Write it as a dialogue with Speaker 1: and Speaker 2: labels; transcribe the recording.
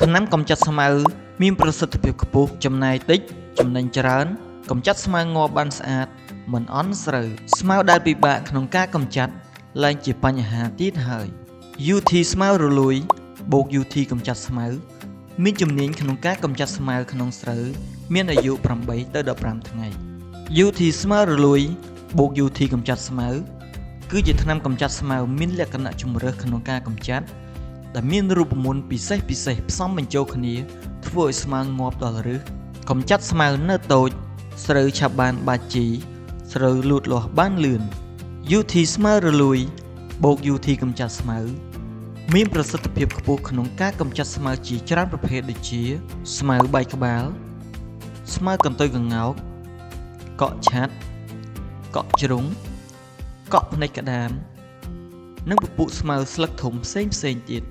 Speaker 1: ដំណាំកំចាត់ស្មៅមានប្រសិទ្ធភាពខ្ពស់ចំណាយតិចចំណេញច្រើនកំចាត់ស្មៅងាប់បានស្អាតមិនអន់ស្រូវស្មៅដែលពិបាកក្នុងការកំចាត់ឡើងជាបញ្ហាទៀតហើយ UT ស្មៅរលួយបូក UT កំចាត់ស្មៅមានជំនាញក្នុងការកំចាត់ស្មៅក្នុងស្រូវមានអាយុ8ទៅ15ថ្ងៃ UT ស្មៅរលួយបូក UT កំចាត់ស្មៅគឺជាថ្នាំកំចាត់ស្មៅមានលក្ខណៈជំរើសក្នុងការកំចាត់ដែលមានរូបមន្តពិសេសផ្សំបញ្ចូលគ្នាធ្វើឲ្យស្មៅងាប់ដល់ឫសកំចាត់ស្មៅនៅតូចស្រូវឆាប់បានបាច់ជីស្រូវលូតលាស់បានលឿន UT ស្មៅរលួយបូក UT កំចាត់ស្មៅមានប្រសិទ្ធភាពខ្ពស់ក្នុងការកំចាត់ស្មៅជាច្រើនប្រភេទដូចជាស្មៅបែកក្បាលស្មៅកន្ទុយក្ងោកកក់ឆាត់កក់ជ្រុងកក់ភ្នែកក្តាមនិងពពួកស្មៅស្លឹកធំផ្សេងទៀត